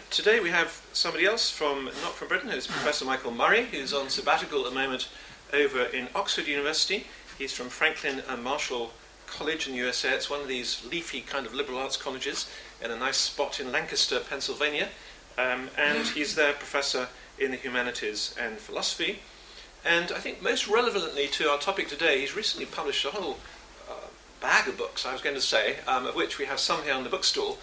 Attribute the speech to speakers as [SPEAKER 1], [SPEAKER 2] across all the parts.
[SPEAKER 1] Today we have somebody else not from Britain, who's Professor Michael Murray, who's on sabbatical at the moment over in Oxford University. He's from Franklin and Marshall College in the USA. It's one of these leafy kind of liberal arts colleges in a nice spot in Lancaster, Pennsylvania. And he's their professor in the humanities and philosophy. And I think most relevantly to our topic today, he's recently published a whole bag of books, I was going to say, of which we have some here on the bookstall,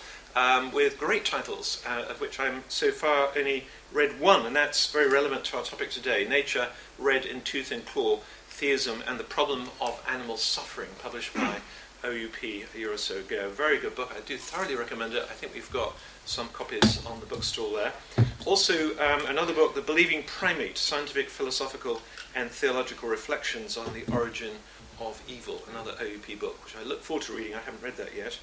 [SPEAKER 1] with great titles, of which I'm so far only read one, and that's very relevant to our topic today. Nature, Red in Tooth and Claw, Theism and the Problem of Animal Suffering, published by OUP a year or so ago. Very good book. I do thoroughly recommend it. I think we've got some copies on the bookstall there. Also, another book, The Believing Primate, Scientific, Philosophical and Theological Reflections on the Origin of Evil, another OUP book, which I look forward to reading. I haven't read that yet.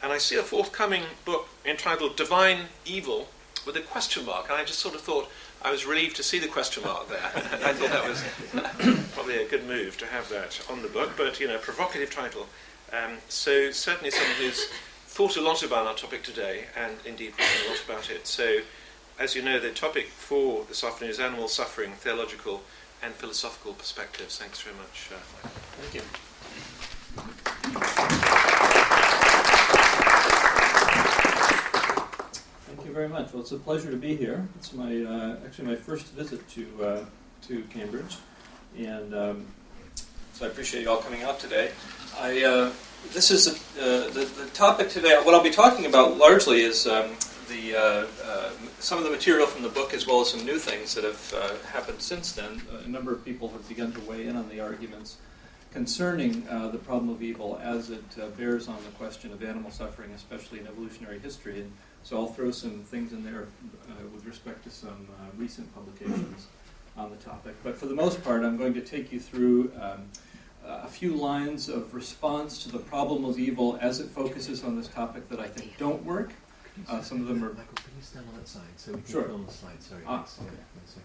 [SPEAKER 1] And I see a forthcoming book entitled Divine Evil with a question mark, and I just sort of thought I was relieved to see the question mark there. I thought that was probably a good move to have that on the book, but, provocative title. So certainly someone who's thought a lot about our topic today, and indeed written a lot about it. So, as you know, the topic for this afternoon is animal suffering, theological and philosophical perspectives. Thanks very much.
[SPEAKER 2] Thank you. Thank you very much. Well, it's a pleasure to be here. It's my actually my first visit to Cambridge, and so I appreciate you all coming out today. This is the topic today. What I'll be talking about largely is some of the material from the book, as well as some new things that have happened since then. A number of people have begun to weigh in on the arguments concerning the problem of evil as it bears on the question of animal suffering, especially in evolutionary history. And so I'll throw some things in there with respect to some recent publications on the topic. But for the most part, I'm going to take you through a few lines of response to the problem of evil as it focuses on this topic that I think don't work. Some of them are...
[SPEAKER 3] Michael, can you stand on that side so we can
[SPEAKER 2] Sure.
[SPEAKER 3] film the slide? Sorry.
[SPEAKER 2] Thanks.
[SPEAKER 3] Okay.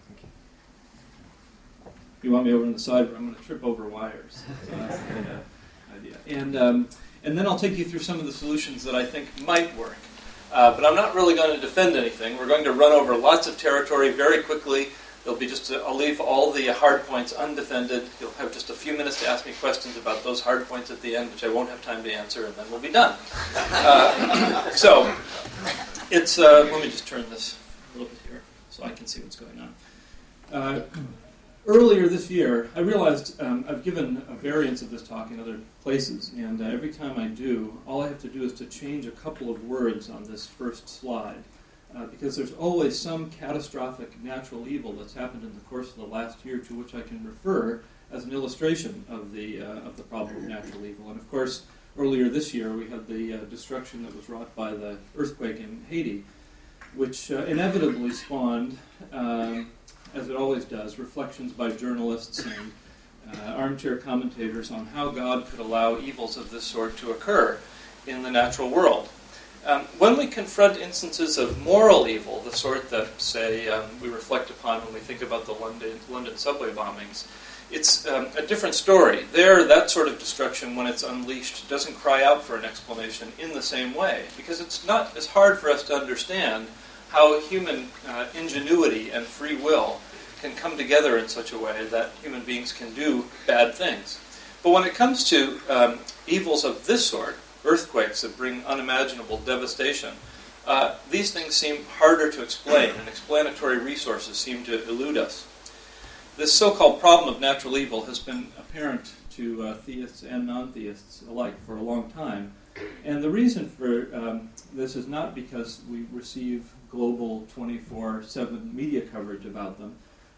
[SPEAKER 3] Thank you.
[SPEAKER 2] You want me over on the side, but I'm going to trip over wires. So that's the idea. And then I'll take you through some of the solutions that I think might work. But I'm not really going to defend anything. We're going to run over lots of territory very quickly. There'll be I'll leave all the hard points undefended. You'll have just a few minutes to ask me questions about those hard points at the end, which I won't have time to answer, and then we'll be done. So, it's, let me just turn this a little bit here so I can see what's going on. Earlier this year, I realized I've given a variance of this talk in other places, and every time I do, all I have to do is to change a couple of words on this first slide. Because there's always some catastrophic natural evil that's happened in the course of the last year to which I can refer as an illustration of the problem of natural evil. And of course, earlier this year we had the destruction that was wrought by the earthquake in Haiti, which inevitably spawned, as it always does, reflections by journalists and armchair commentators on how God could allow evils of this sort to occur in the natural world. When we confront instances of moral evil, the sort that, say, we reflect upon when we think about the London subway bombings, it's a different story. There, that sort of destruction, when it's unleashed, doesn't cry out for an explanation in the same way, because it's not as hard for us to understand how human ingenuity and free will can come together in such a way that human beings can do bad things. But when it comes to evils of this sort, earthquakes that bring unimaginable devastation, these things seem harder to explain, and explanatory resources seem to elude us. This so-called problem of natural evil has been apparent to theists and non-theists alike for a long time. And the reason for this is not because we receive global 24/7 media coverage about them.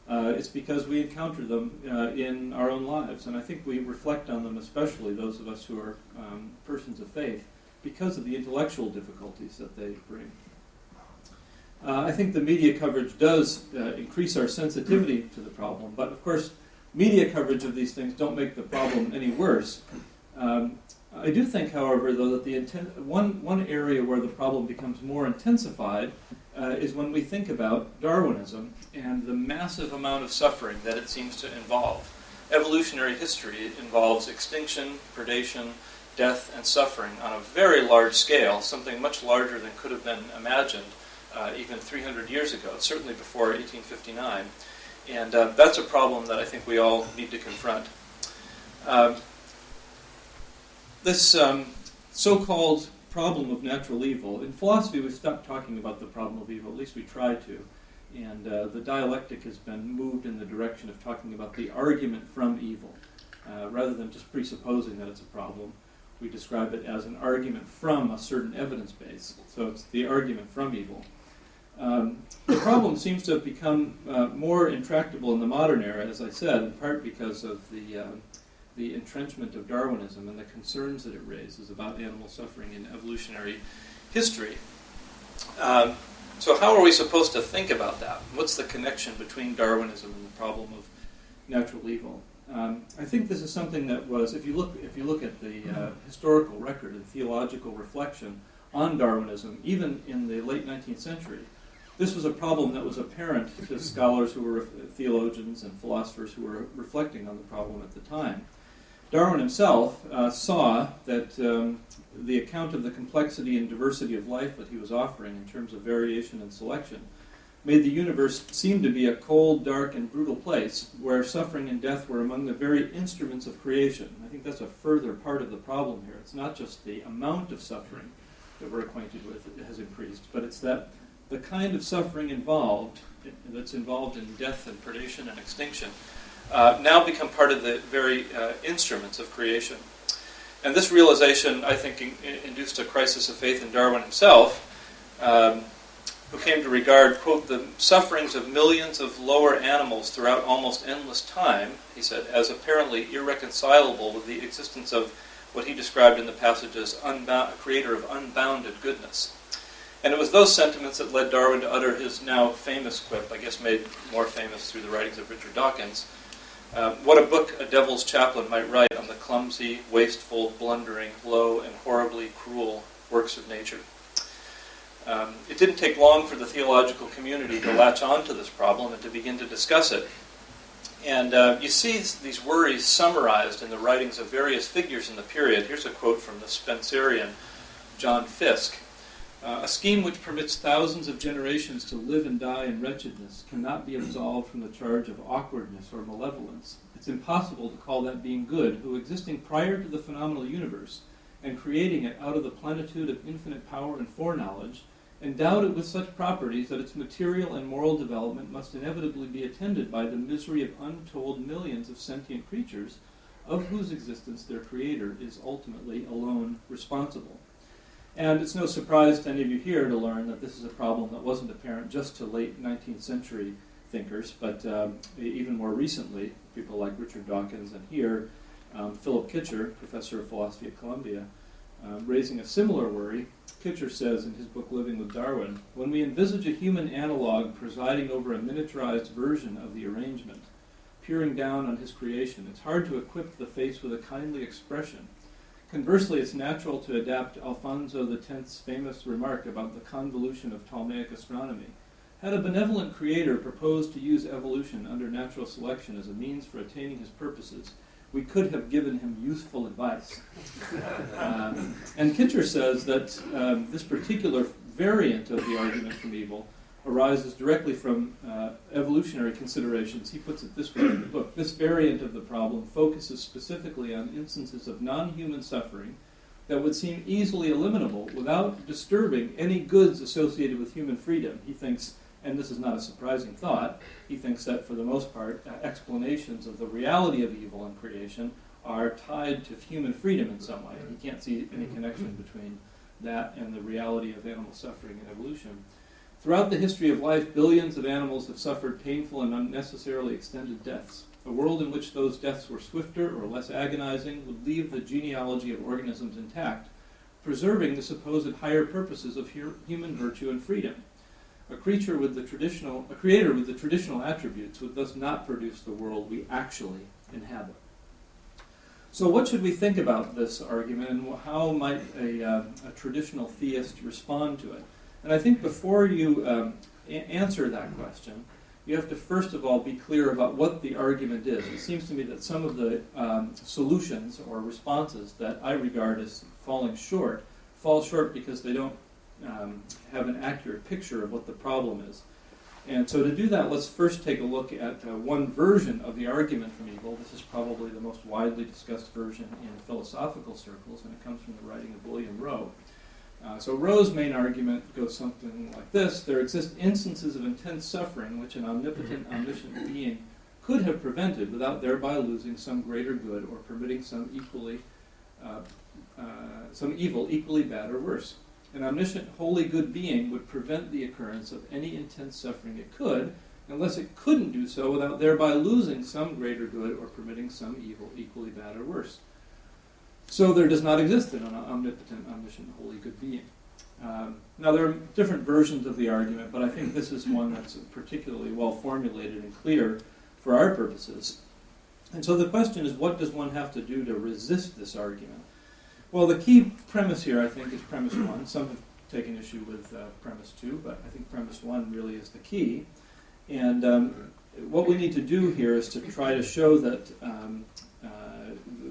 [SPEAKER 2] It's because we encounter them in our own lives, and I think we reflect on them, especially those of us who are persons of faith, because of the intellectual difficulties that they bring. I think the media coverage does increase our sensitivity to the problem, but of course, media coverage of these things don't make the problem any worse. I do think, however, though, that one area where the problem becomes more intensified is when we think about Darwinism and the massive amount of suffering that it seems to involve. Evolutionary history involves extinction, predation, death, and suffering on a very large scale, something much larger than could have been imagined even 300 years ago, certainly before 1859. And that's a problem that I think we all need to confront. This so-called problem of natural evil, in philosophy we've stopped talking about the problem of evil, at least we try to. And the dialectic has been moved in the direction of talking about the argument from evil. Rather than just presupposing that it's a problem, we describe it as an argument from a certain evidence base. So it's the argument from evil. The problem seems to have become more intractable in the modern era, as I said, in part because of the entrenchment of Darwinism and the concerns that it raises about animal suffering in evolutionary history. So how are we supposed to think about that? What's the connection between Darwinism and the problem of natural evil? I think this is something that was, if you look at the historical record and theological reflection on Darwinism, even in the late 19th century, this was a problem that was apparent to scholars who were theologians and philosophers who were reflecting on the problem at the time. Darwin himself saw that the account of the complexity and diversity of life that he was offering in terms of variation and selection made the universe seem to be a cold, dark, and brutal place where suffering and death were among the very instruments of creation. I think that's a further part of the problem here. It's not just the amount of suffering that we're acquainted with that has increased, but it's that the kind of suffering that's involved in death and predation and extinction now become part of the very instruments of creation. And this realization, I think, induced a crisis of faith in Darwin himself, who came to regard, quote, the sufferings of millions of lower animals throughout almost endless time, he said, as apparently irreconcilable with the existence of what he described in the passage as a creator of unbounded goodness. And it was those sentiments that led Darwin to utter his now famous quip, I guess made more famous through the writings of Richard Dawkins, what a book a devil's chaplain might write on the clumsy, wasteful, blundering, low, and horribly cruel works of nature. It didn't take long for the theological community to latch on to this problem and to begin to discuss it. And you see these worries summarized in the writings of various figures in the period. Here's a quote from the Spencerian John Fiske. A scheme which permits thousands of generations to live and die in wretchedness cannot be absolved from the charge of awkwardness or malevolence. It's impossible to call that being good, who, existing prior to the phenomenal universe and creating it out of the plenitude of infinite power and foreknowledge, endowed it with such properties that its material and moral development must inevitably be attended by the misery of untold millions of sentient creatures, of whose existence their creator is ultimately alone responsible. And it's no surprise to any of you here to learn that this is a problem that wasn't apparent just to late 19th century thinkers, but even more recently, people like Richard Dawkins and here, Philip Kitcher, professor of philosophy at Columbia, raising a similar worry. Kitcher says in his book Living with Darwin, when we envisage a human analog presiding over a miniaturized version of the arrangement, peering down on his creation, it's hard to equip the face with a kindly expression. Conversely, it's natural to adapt Alfonso X's famous remark about the convolution of Ptolemaic astronomy. Had a benevolent creator proposed to use evolution under natural selection as a means for attaining his purposes, we could have given him useful advice. And Kitcher says that this particular variant of the argument from evil arises directly from evolutionary considerations. He puts it this way in the book. This variant of the problem focuses specifically on instances of non-human suffering that would seem easily eliminable without disturbing any goods associated with human freedom. He thinks, and this is not a surprising thought, he thinks that for the most part, explanations of the reality of evil in creation are tied to human freedom in some way. He can't see any connection between that and the reality of animal suffering and evolution. Throughout the history of life, billions of animals have suffered painful and unnecessarily extended deaths. A world in which those deaths were swifter or less agonizing would leave the genealogy of organisms intact, preserving the supposed higher purposes of human virtue and freedom. A creator with the traditional attributes would thus not produce the world we actually inhabit. So what should we think about this argument, and how might a traditional theist respond to it? And I think before you answer that question, you have to first of all be clear about what the argument is. It seems to me that some of the solutions or responses that I regard as falling short, fall short because they don't have an accurate picture of what the problem is. And so to do that, let's first take a look at one version of the argument from evil. This is probably the most widely discussed version in philosophical circles, and it comes from the writing of William Rowe. So Rowe's main argument goes something like this. There exist instances of intense suffering which an omnipotent, omniscient being could have prevented without thereby losing some greater good or permitting some evil equally bad or worse. An omniscient, wholly good being would prevent the occurrence of any intense suffering it could, unless it couldn't do so without thereby losing some greater good or permitting some evil equally bad or worse. So there does not exist an omnipotent, omniscient, wholly good being. Now there are different versions of the argument, but I think this is one that's particularly well formulated and clear for our purposes. And so the question is, what does one have to do to resist this argument? Well, the key premise here, I think, is premise 1. Some have taken issue with premise 2, but I think premise 1 really is the key. And what we need to do here is to try to show that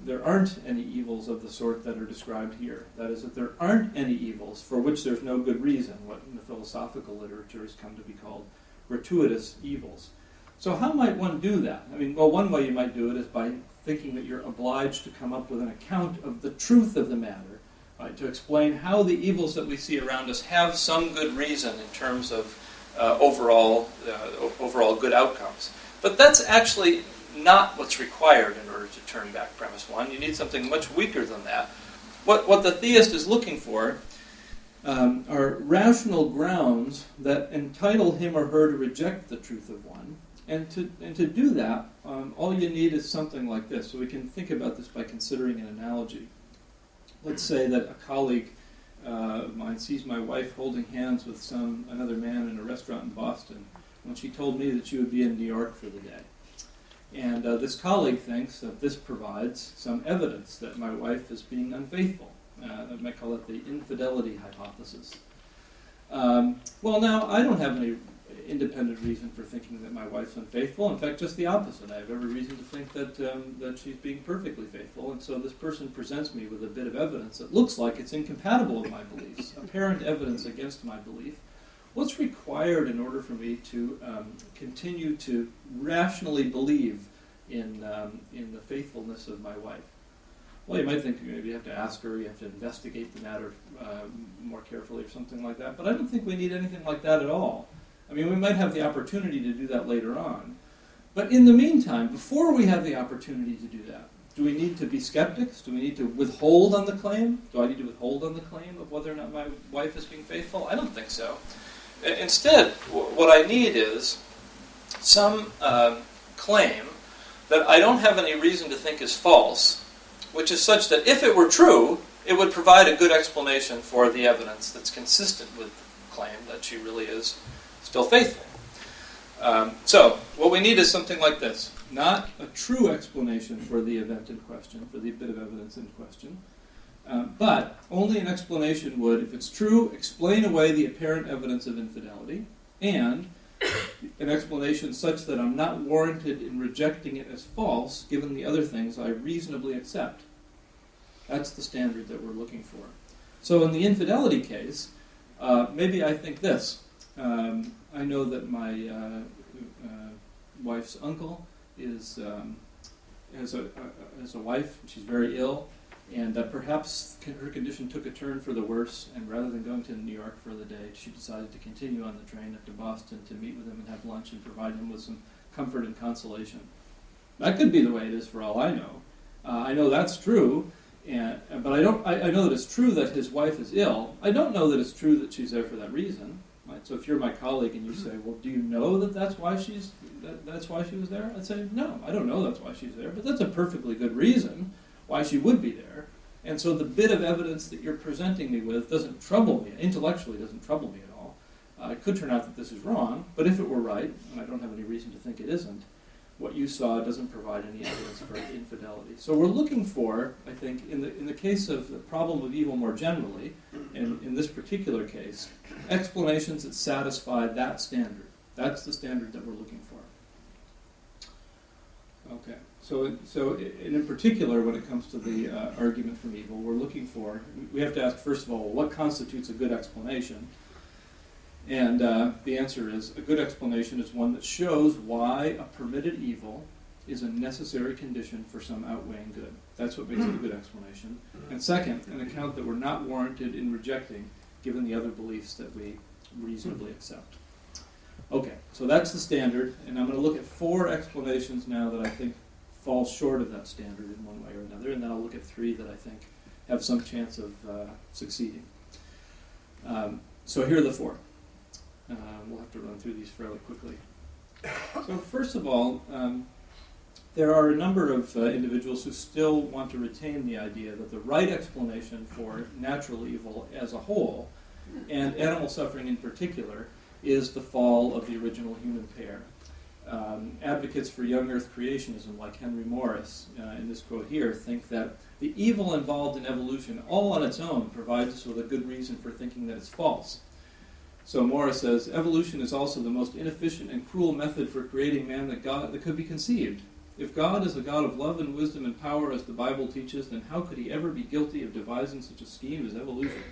[SPEAKER 2] there aren't any evils of the sort that are described here. That is, that there aren't any evils for which there's no good reason, what in the philosophical literature has come to be called gratuitous evils. So how might one do that? I mean, well, one way you might do it is by thinking that you're obliged to come up with an account of the truth of the matter, right, to explain how the evils that we see around us have some good reason in terms of overall good outcomes. But that's actually not what's required in order to turn back premise 1. You need something much weaker than that. What the theist is looking for are rational grounds that entitle him or her to reject the truth of one. And to do that, all you need is something like this. So we can think about this by considering an analogy. Let's say that a colleague of mine sees my wife holding hands with another man in a restaurant in Boston when she told me that she would be in New York for the day. And this colleague thinks that this provides some evidence that my wife is being unfaithful. I might call it the infidelity hypothesis. Well, now, I don't have any independent reason for thinking that my wife's unfaithful. In fact, just the opposite. I have every reason to think that she's being perfectly faithful. And so this person presents me with a bit of evidence that looks like it's incompatible with my beliefs, apparent evidence against my belief. What's required in order for me to continue to rationally believe in the faithfulness of my wife? Well, you might think maybe you have to ask her, you have to investigate the matter more carefully or something like that. But I don't think we need anything like that at all. I mean, we might have the opportunity to do that later on. But in the meantime, before we have the opportunity to do that, do we need to be skeptics? Do we need to withhold on the claim? Do I need to withhold on the claim of whether or not my wife is being faithful? I don't think so. Instead, what I need is some claim that I don't have any reason to think is false, which is such that if it were true, it would provide a good explanation for the evidence that's consistent with the claim that she really is still faithful. So what we need is something like this. Not a true explanation for the event in question, for the bit of evidence in question, but only an explanation would, if it's true, explain away the apparent evidence of infidelity, and an explanation such that I'm not warranted in rejecting it as false, given the other things I reasonably accept. That's the standard that we're looking for. So in the infidelity case, maybe I think this. I know that my wife's uncle has a wife. She's very ill, and perhaps her condition took a turn for the worse, and rather than going to New York for the day, she decided to continue on the train up to Boston to meet with him and have lunch and provide him with some comfort and consolation. That could be the way it is for all I know. I know that's true, but I know that it's true that his wife is ill. I don't know that it's true that she's there for that reason. Right? So if you're my colleague and you say, well, do you know that that's why she was there? I'd say, no, I don't know that's why she's there, but that's a perfectly good reason why she would be there. And so the bit of evidence that you're presenting me with doesn't trouble me, intellectually doesn't trouble me at all. It could turn out that this is wrong, but if it were right, and I don't have any reason to think it isn't, what you saw doesn't provide any evidence for infidelity. So we're looking for, I think, in the case of the problem of evil more generally, and in this particular case, explanations that satisfy that standard. That's the standard that we're looking for. Okay. And in particular, when it comes to the argument from evil, we have to ask, first of all, what constitutes a good explanation? And the answer is, a good explanation is one that shows why a permitted evil is a necessary condition for some outweighing good. That's what makes it a good explanation. And second, an account that we're not warranted in rejecting, given the other beliefs that we reasonably accept. Okay, so that's the standard, and I'm going to look at 4 explanations now that I think fall short of that standard in one way or another, and then I'll look at 3 that I think have some chance of succeeding. So here are the 4. We'll have to run through these fairly quickly. So first of all, there are a number of individuals who still want to retain the idea that the right explanation for natural evil as a whole, and animal suffering in particular, is the fall of the original human pair. Advocates for young earth creationism, like Henry Morris, in this quote here, think that the evil involved in evolution all on its own provides us with a good reason for thinking that it's false. So Morris says, evolution is also the most inefficient and cruel method for creating man that could be conceived. If God is a God of love and wisdom and power, as the Bible teaches, then how could he ever be guilty of devising such a scheme as evolution?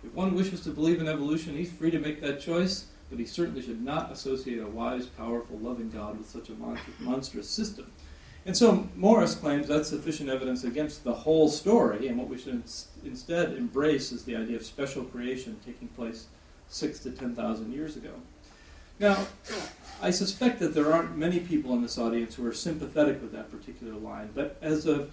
[SPEAKER 2] If one wishes to believe in evolution, he's free to make that choice, but he certainly should not associate a wise, powerful, loving God with such a monstrous system. And so Morris claims that's sufficient evidence against the whole story, and what we should instead embrace is the idea of special creation taking place 6,000 to 10,000 years ago. Now, I suspect that there aren't many people in this audience who are sympathetic with that particular line, but as a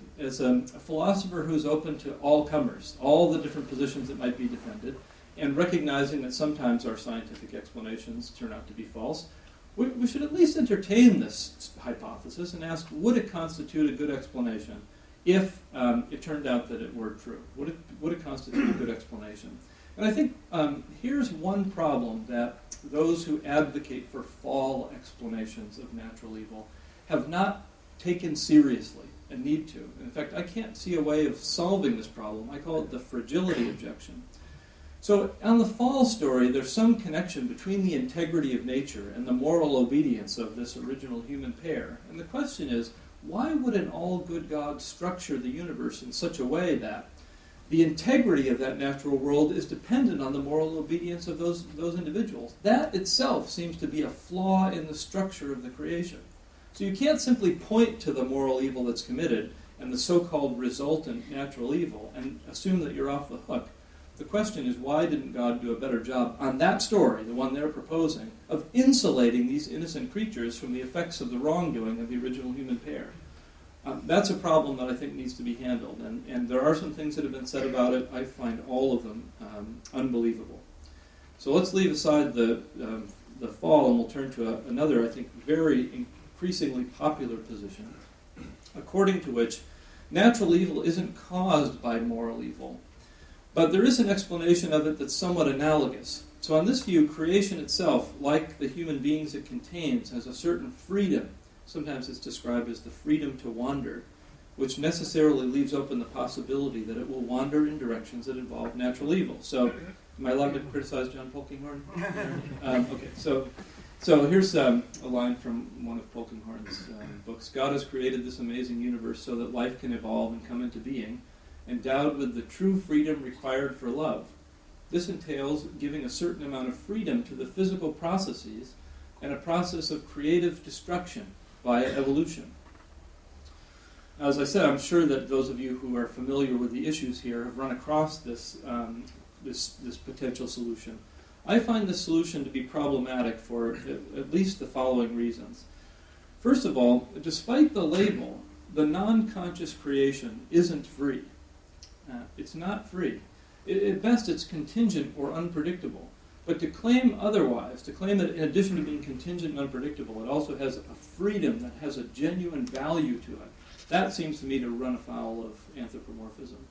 [SPEAKER 2] philosopher who's open to all comers, all the different positions that might be defended, and recognizing that sometimes our scientific explanations turn out to be false, we should at least entertain this hypothesis and ask, would it constitute a good explanation if it turned out that it were true? Would it constitute a good explanation? And I think here's one problem that those who advocate for fall explanations of natural evil have not taken seriously and need to. In fact, I can't see a way of solving this problem. I call it the fragility objection. So on the fall story, there's some connection between the integrity of nature and the moral obedience of this original human pair. And the question is, why would an all-good God structure the universe in such a way that the integrity of that natural world is dependent on the moral obedience of those individuals? That itself seems to be a flaw in the structure of the creation. So you can't simply point to the moral evil that's committed and the so-called resultant natural evil and assume that you're off the hook. The question is, why didn't God do a better job on that story, the one they're proposing, of insulating these innocent creatures from the effects of the wrongdoing of the original human pair? That's a problem that I think needs to be handled, and there are some things that have been said about it. I find all of them unbelievable. So let's leave aside the fall, and we'll turn to another, I think, very increasingly popular position, according to which natural evil isn't caused by moral evil, but there is an explanation of it that's somewhat analogous. So on this view, creation itself, like the human beings it contains, has a certain freedom. Sometimes it's described as the freedom to wander, which necessarily leaves open the possibility that it will wander in directions that involve natural evil. So, am I allowed to criticize John Polkinghorne? Okay, so here's a line from one of Polkinghorne's books. God has created this amazing universe so that life can evolve and come into being, endowed with the true freedom required for love. This entails giving a certain amount of freedom to the physical processes and a process of creative destruction via evolution. Now, as I said, I'm sure that those of you who are familiar with the issues here have run across this potential solution. I find this solution to be problematic for at least the following reasons. First of all, despite the label, the non-conscious creation isn't free. It's not free. At best, it's contingent or unpredictable. But to claim otherwise, to claim that in addition to being contingent and unpredictable, it also has a freedom that has a genuine value to it, that seems to me to run afoul of anthropomorphism.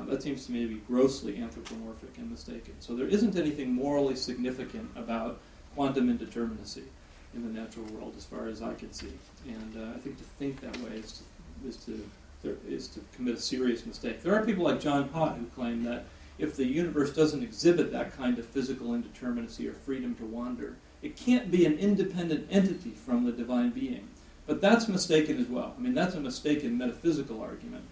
[SPEAKER 2] That seems to me to be grossly anthropomorphic and mistaken. So there isn't anything morally significant about quantum indeterminacy in the natural world as far as I can see. And I think to think that way is to commit a serious mistake. There are people like John Pott who claim that if the universe doesn't exhibit that kind of physical indeterminacy or freedom to wander, it can't be an independent entity from the divine being. But that's mistaken as well. I mean, that's a mistaken metaphysical argument.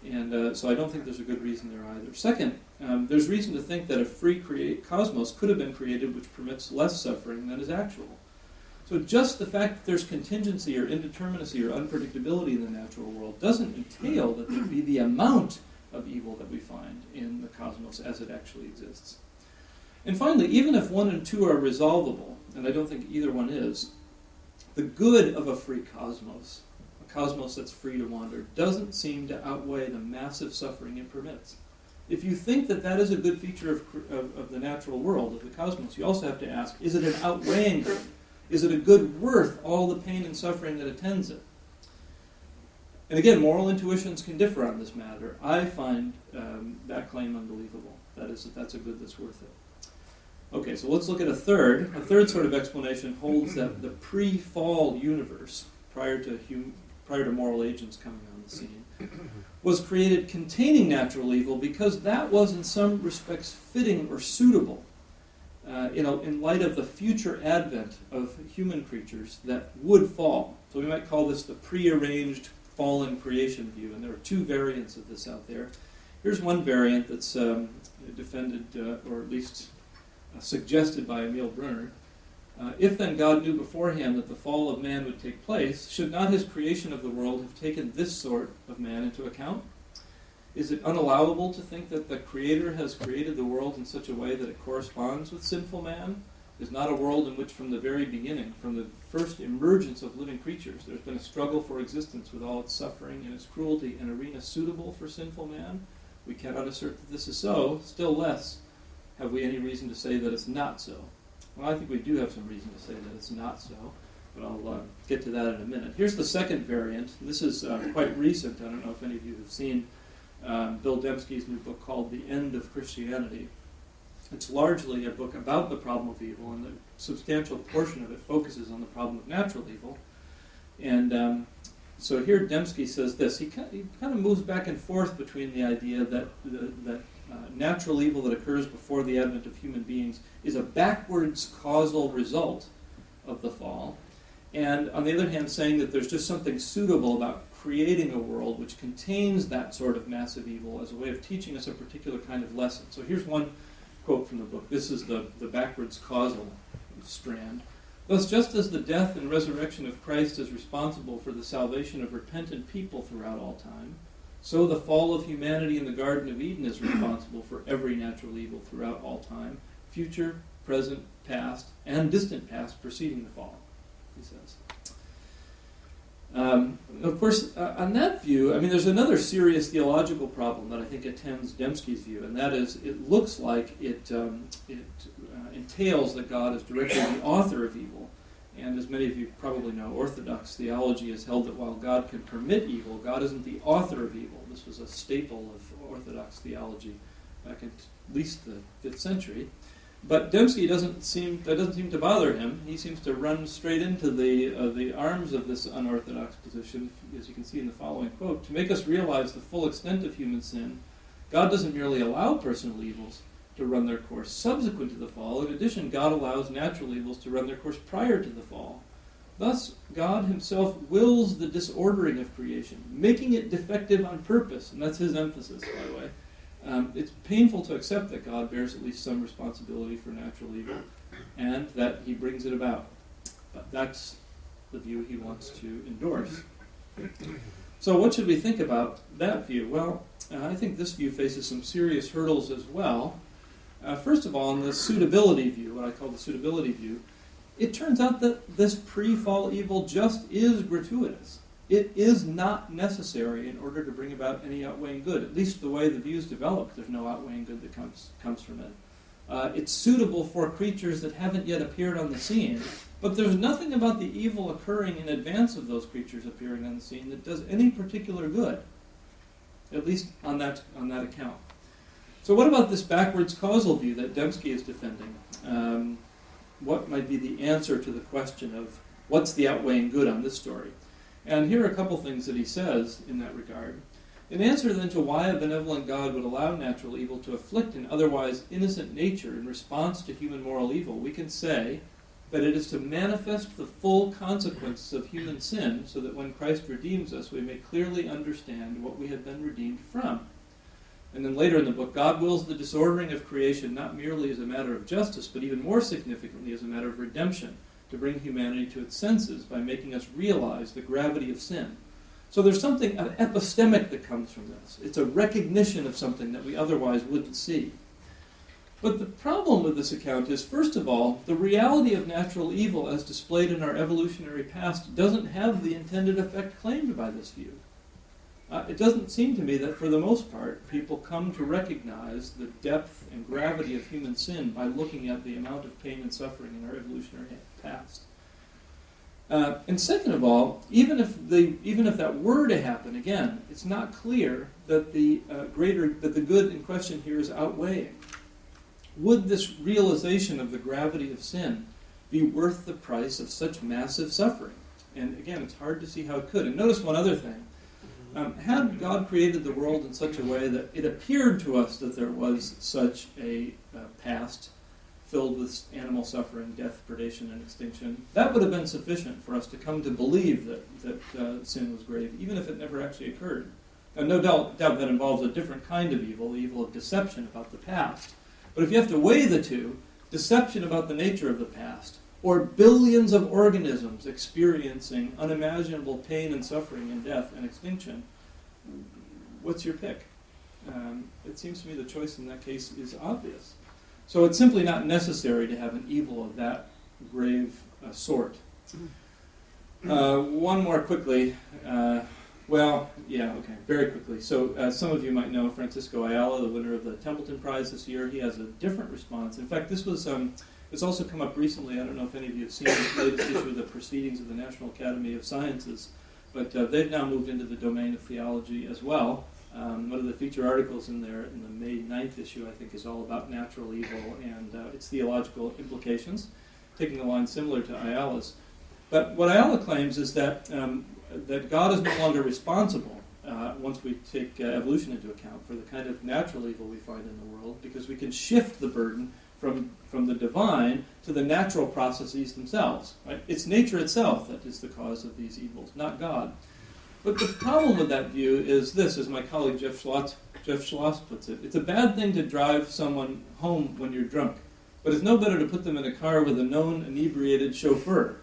[SPEAKER 2] And so I don't think there's a good reason there either. Second, there's reason to think that a free cosmos could have been created which permits less suffering than is actual. So just the fact that there's contingency or indeterminacy or unpredictability in the natural world doesn't entail that there be the amount of evil that we find in the cosmos as it actually exists. And finally, even if 1 and 2 are resolvable, and I don't think either one is, the good of a free cosmos, a cosmos that's free to wander, doesn't seem to outweigh the massive suffering it permits. If you think that that is a good feature of the natural world, of the cosmos, you also have to ask, is it an outweighing good? Is it a good worth all the pain and suffering that attends it? And again, moral intuitions can differ on this matter. I find that claim unbelievable. That is, that that's a good that's worth it. Okay, so let's look at a third. A third sort of explanation holds that the pre-fall universe, prior to moral agents coming on the scene, was created containing natural evil because that was in some respects fitting or suitable in light of the future advent of human creatures that would fall. So we might call this the prearranged fallen creation view, and there are two variants of this out there. Here's one variant that's defended, or at least suggested by Emil Brunner. If then God knew beforehand that the fall of man would take place, should not his creation of the world have taken this sort of man into account? Is it unallowable to think that the Creator has created the world in such a way that it corresponds with sinful man? Is not a world in which from the very beginning, from the first emergence of living creatures, there's been a struggle for existence with all its suffering and its cruelty, an arena suitable for sinful man? We cannot assert that this is so, still less have we any reason to say that it's not so. Well, I think we do have some reason to say that it's not so, but I'll get to that in a minute. Here's the second variant. This is quite recent. I don't know if any of you have seen Bill Dembski's new book called The End of Christianity. It's largely a book about the problem of evil, and a substantial portion of it focuses on the problem of natural evil. And so here Dembski says this. He kind of moves back and forth between the idea that natural evil that occurs before the advent of human beings is a backwards causal result of the fall, and on the other hand saying that there's just something suitable about creating a world which contains that sort of massive evil as a way of teaching us a particular kind of lesson. So here's one quote from the book. This is the backwards causal strand. Thus, just as the death and resurrection of Christ is responsible for the salvation of repentant people throughout all time, so the fall of humanity in the Garden of Eden is responsible for every natural evil throughout all time, future, present, past, and distant past preceding the fall, he says. Of course, on that view, I mean, there's another serious theological problem that I think attends Dembski's view, and that is it looks like it entails that God is directly the author of evil. And as many of you probably know, Orthodox theology has held that while God can permit evil, God isn't the author of evil. This was a staple of Orthodox theology back in at least the 5th century. But Dembski doesn't seem to bother him. He seems to run straight into the arms of this unorthodox position, as you can see in the following quote. To make us realize the full extent of human sin, God doesn't merely allow personal evils to run their course subsequent to the fall. In addition, God allows natural evils to run their course prior to the fall. Thus, God himself wills the disordering of creation, making it defective on purpose. And that's his emphasis, by the way. It's painful to accept that God bears at least some responsibility for natural evil, and that he brings it about. But that's the view he wants to endorse. So what should we think about that view? Well, I think this view faces some serious hurdles as well. First of all, in the suitability view, what I call the suitability view, it turns out that this pre-fall evil just is gratuitous. It is not necessary in order to bring about any outweighing good. At least the way the view's developed, there's no outweighing good that comes from it. It's suitable for creatures that haven't yet appeared on the scene, but there's nothing about the evil occurring in advance of those creatures appearing on the scene that does any particular good, at least on that account. So what about this backwards causal view that Dembski is defending? What might be the answer to the question of what's the outweighing good on this story? And here are a couple things that he says in that regard. In answer then to why a benevolent God would allow natural evil to afflict an otherwise innocent nature in response to human moral evil, we can say, but it is to manifest the full consequences of human sin so that when Christ redeems us, we may clearly understand what we have been redeemed from. And then later in the book, God wills the disordering of creation not merely as a matter of justice, but even more significantly as a matter of redemption, to bring humanity to its senses by making us realize the gravity of sin. So there's something epistemic that comes from this. It's a recognition of something that we otherwise wouldn't see. But the problem with this account is, first of all, the reality of natural evil as displayed in our evolutionary past doesn't have the intended effect claimed by this view. It doesn't seem to me that, for the most part, people come to recognize the depth and gravity of human sin by looking at the amount of pain and suffering in our evolutionary past. And second of all, even if that were to happen, again, it's not clear that the good in question here is outweighing. Would this realization of the gravity of sin be worth the price of such massive suffering? And again, it's hard to see how it could. And notice one other thing. Had God created the world in such a way that it appeared to us that there was such a past filled with animal suffering, death, predation, and extinction, that would have been sufficient for us to come to believe that sin was grave, even if it never actually occurred. Now, no doubt that involves a different kind of evil, the evil of deception about the past. But if you have to weigh the two, deception about the nature of the past, or billions of organisms experiencing unimaginable pain and suffering and death and extinction, what's your pick? It seems to me the choice in that case is obvious. So it's simply not necessary to have an evil of that grave sort. One more quickly. Very quickly. So some of you might know Francisco Ayala, the winner of the Templeton Prize this year. He has a different response. In fact, this was it's also come up recently. I don't know if any of you have seen the latest issue of the Proceedings of the National Academy of Sciences, but they've now moved into the domain of theology as well. One of the feature articles in there, in the May 9th issue, I think, is all about natural evil and its theological implications, taking a line similar to Ayala's. But what Ayala claims is that God is no longer responsible, once we take evolution into account, for the kind of natural evil we find in the world, because we can shift the burden from the divine to the natural processes themselves. Right? It's nature itself that is the cause of these evils, not God. But the problem with that view is this, as my colleague Jeff Schloss puts it. It's a bad thing to drive someone home when you're drunk, but it's no better to put them in a car with a known inebriated chauffeur.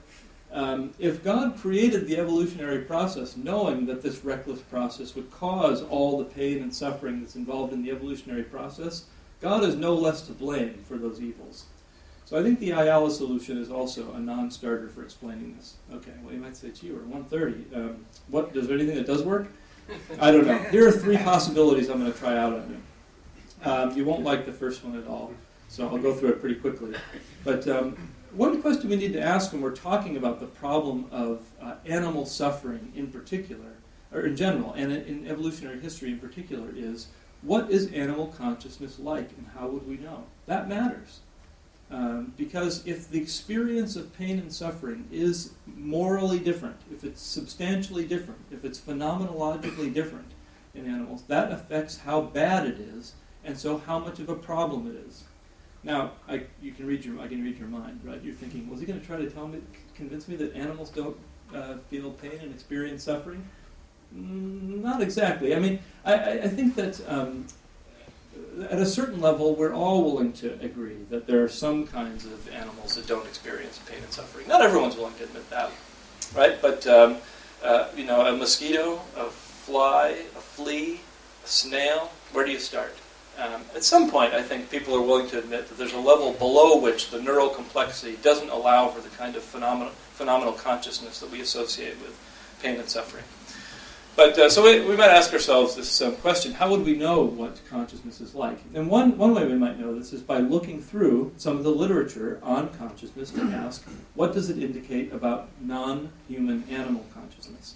[SPEAKER 2] If God created the evolutionary process knowing that this reckless process would cause all the pain and suffering that's involved in the evolutionary process, God is no less to blame for those evils. So I think the Ayala solution is also a non-starter for explaining this. Okay, well you might say, gee, we're 1:30. Is there anything that does work? I don't know. Here are 3 possibilities I'm going to try out on you. You won't like the first one at all, so I'll go through it pretty quickly. But one question we need to ask when we're talking about the problem of animal suffering in particular, or in general, and in evolutionary history in particular, is what is animal consciousness like, and how would we know? That matters. Because if the experience of pain and suffering is morally different, if it's substantially different, if it's phenomenologically different in animals, that affects how bad it is, and so how much of a problem it is. Now, I can read your mind, right? You're thinking, was he going to try to convince me that animals don't feel pain and experience suffering? Not exactly. I mean, I think that at a certain level, we're all willing to agree that there are some kinds of animals that don't experience pain and suffering. Not everyone's willing to admit that, right? But a mosquito, a fly, a flea, a snail. Where do you start? At some point, I think people are willing to admit that there's a level below which the neural complexity doesn't allow for the kind of phenomenal consciousness that we associate with pain and suffering. But so we might ask ourselves this question: how would we know what consciousness is like? And one way we might know this is by looking through some of the literature on consciousness to ask, what does it indicate about non-human animal consciousness?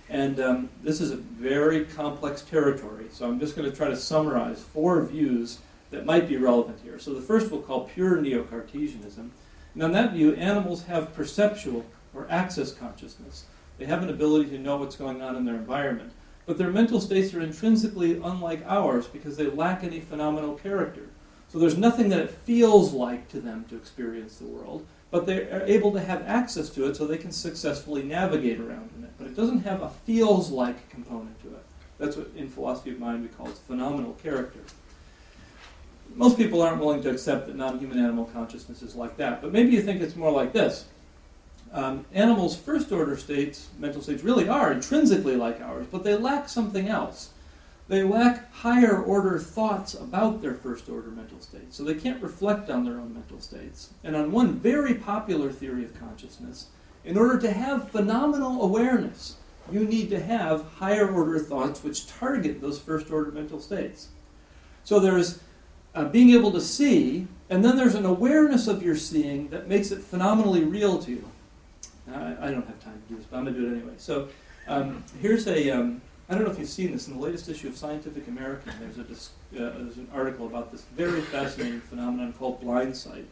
[SPEAKER 2] And this is a very complex territory, so I'm just going to try to summarize 4 views that might be relevant here. So the first we'll call pure neo-Cartesianism. And on that view, animals have perceptual or access consciousness. They have an ability to know what's going on in their environment. But their mental states are intrinsically unlike ours because they lack any phenomenal character. So there's nothing that it feels like to them to experience the world, but they are able to have access to it so they can successfully navigate around in it. But it doesn't have a feels-like component to it. That's what, in philosophy of mind, we call its phenomenal character. Most people aren't willing to accept that non-human animal consciousness is like that, but maybe you think it's more like this. Animals' first-order states, mental states, really are intrinsically like ours, but they lack something else. They lack higher-order thoughts about their first-order mental states, so they can't reflect on their own mental states. And on one very popular theory of consciousness, in order to have phenomenal awareness, you need to have higher-order thoughts which target those first-order mental states. So there's being able to see, and then there's an awareness of your seeing that makes it phenomenally real to you. I don't have time to do this, but I'm going to do it anyway. So here's a, I don't know if you've seen this, in the latest issue of Scientific American, there's an article about this very fascinating phenomenon called blind sight.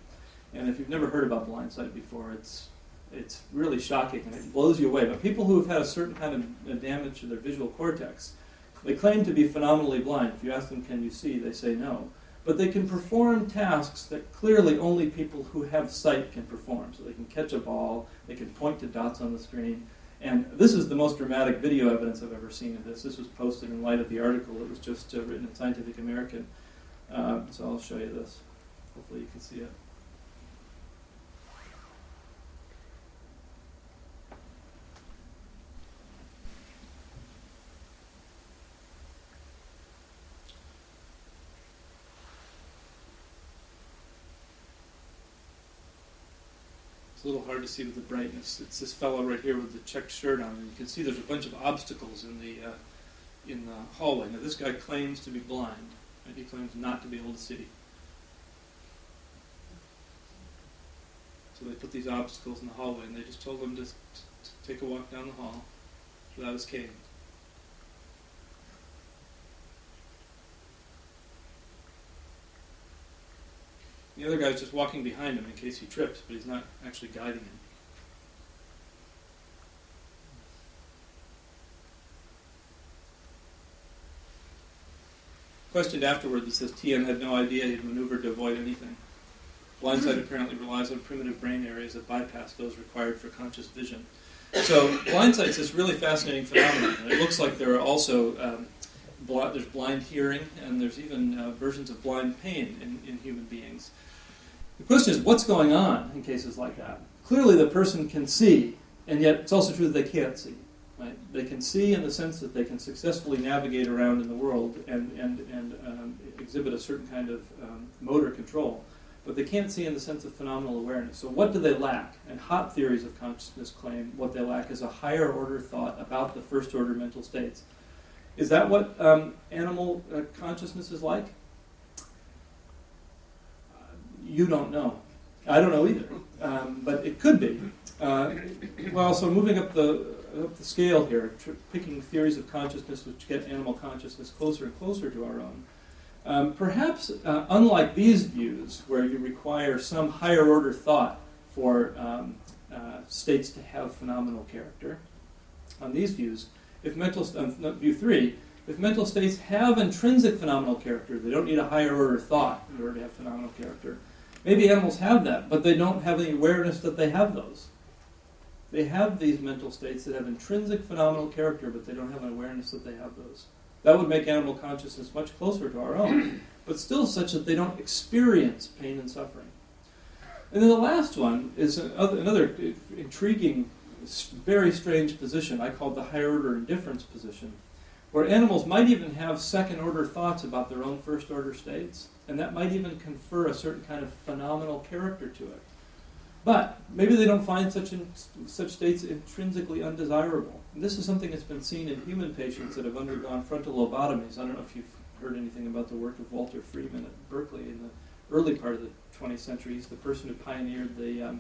[SPEAKER 2] And if you've never heard about blind sight before, it's really shocking and it blows you away. But people who have had a certain kind of damage to their visual cortex, they claim to be phenomenally blind. If you ask them, can you see, they say no. But they can perform tasks that clearly only people who have sight can perform. So they can catch a ball, they can point to dots on the screen. And this is the most dramatic video evidence I've ever seen of this. This was posted in light of the article that was just written in Scientific American. So I'll show you this. Hopefully you can see it. It's a little hard to see with the brightness. It's this fellow right here with the checked shirt on, and you can see there's a bunch of obstacles in the hallway. Now this guy claims to be blind, and he claims not to be able to see. So they put these obstacles in the hallway, and they just told him to take a walk down the hall without his cane. The other guy's just walking behind him in case he trips, but he's not actually guiding him. Questioned afterward that says TM had no idea he'd maneuvered to avoid anything. Blindsight apparently relies on primitive brain areas that bypass those required for conscious vision. So blindsight's this really fascinating phenomenon. And it looks like there are also there's blind hearing, and there's even versions of blind pain in human beings. The question is, what's going on in cases like that? Clearly the person can see, and yet it's also true that they can't see. Right? They can see in the sense that they can successfully navigate around in the world and exhibit a certain kind of motor control, but they can't see in the sense of phenomenal awareness. So what do they lack? And hot theories of consciousness claim what they lack is a higher order thought about the first order mental states. Is that what animal consciousness is like? You don't know. I don't know either, but it could be. Well, so moving up the scale here, picking theories of consciousness which get animal consciousness closer and closer to our own. Perhaps, unlike these views, where you require some higher order thought for states to have phenomenal character, on these views, view 3, if mental states have intrinsic phenomenal character, they don't need a higher order thought in order to have phenomenal character. Maybe animals have that, but they don't have any awareness that they have those. They have these mental states that have intrinsic phenomenal character, but they don't have an awareness that they have those. That would make animal consciousness much closer to our own, but still such that they don't experience pain and suffering. And then the last one is another intriguing, very strange position I call the higher order indifference position, where animals might even have second order thoughts about their own first order states, and that might even confer a certain kind of phenomenal character to it. But maybe they don't find such states intrinsically undesirable. And this is something that's been seen in human patients that have undergone frontal lobotomies. I don't know if you've heard anything about the work of Walter Friedman at Berkeley in the early part of the 20th century. He's the person who pioneered the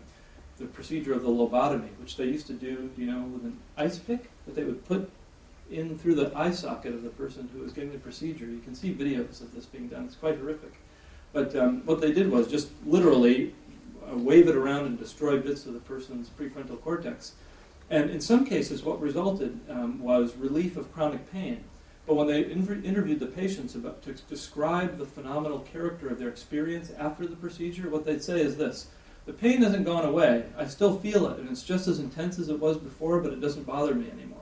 [SPEAKER 2] procedure of the lobotomy, which they used to do, with an ice pick that they would put in through the eye socket of the person who was getting the procedure. You can see videos of this being done. It's quite horrific. But what they did was just literally wave it around and destroy bits of the person's prefrontal cortex. And in some cases, what resulted was relief of chronic pain. But when they interviewed the patients to describe the phenomenal character of their experience after the procedure, what they'd say is this: the pain hasn't gone away. I still feel it, and it's just as intense as it was before, but it doesn't bother me anymore.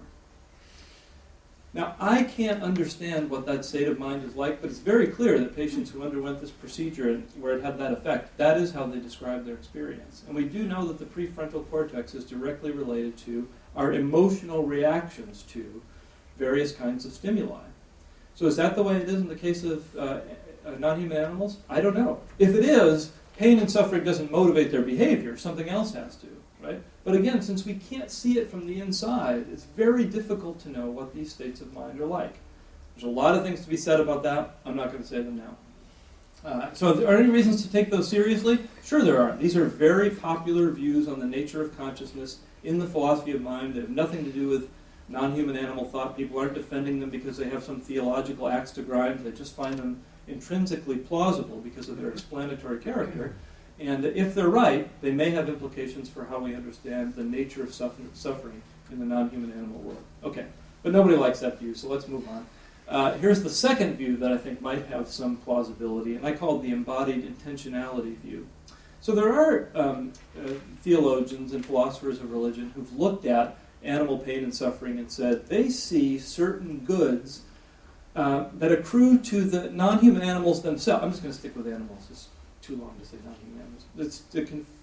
[SPEAKER 2] Now, I can't understand what that state of mind is like, but it's very clear that patients who underwent this procedure and where it had that effect, that is how they describe their experience. And we do know that the prefrontal cortex is directly related to our emotional reactions to various kinds of stimuli. So is that the way it is in the case of non-human animals? I don't know. If it is, pain and suffering doesn't motivate their behavior. Something else has to, right? But again, since we can't see it from the inside, it's very difficult to know what these states of mind are like. There's a lot of things to be said about that. I'm not going to say them now. So are there any reasons to take those seriously? Sure there are. These are very popular views on the nature of consciousness in the philosophy of mind. They have nothing to do with non-human animal thought. People aren't defending them because they have some theological axe to grind. They just find them intrinsically plausible because of their explanatory character. And if they're right, they may have implications for how we understand the nature of suffering in the non-human animal world. Okay, but nobody likes that view, so let's move on. Here's the second view that I think might have some plausibility, and I call it the embodied intentionality view. So there are theologians and philosophers of religion who've looked at animal pain and suffering and said they see certain goods that accrue to the non-human animals themselves. I'm just going to stick with animals. It's too long to say non-human animals.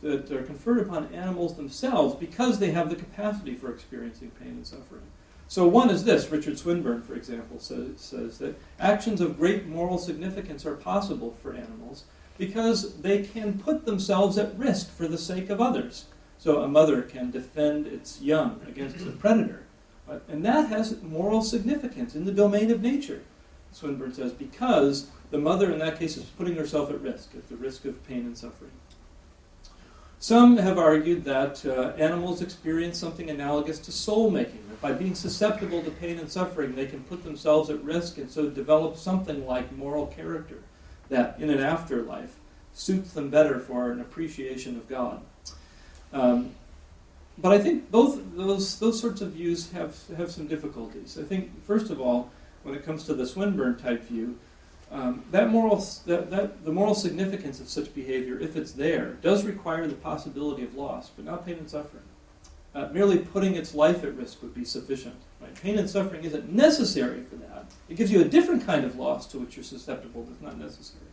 [SPEAKER 2] That are conferred upon animals themselves because they have the capacity for experiencing pain and suffering. So one is this. Richard Swinburne, for example, says that actions of great moral significance are possible for animals because they can put themselves at risk for the sake of others. So a mother can defend its young against a predator. And that has moral significance in the domain of nature, Swinburne says, because the mother in that case is putting herself at the risk of pain and suffering. Some have argued that animals experience something analogous to soul-making. That by being susceptible to pain and suffering, they can put themselves at risk and so develop something like moral character that, in an afterlife, suits them better for an appreciation of God. But I think both those sorts of views have some difficulties. I think, first of all, when it comes to the Swinburne-type view, the moral significance of such behavior, if it's there, does require the possibility of loss, but not pain and suffering. Merely putting its life at risk would be sufficient. Right? Pain and suffering isn't necessary for that. It gives you a different kind of loss to which you're susceptible that's not necessary.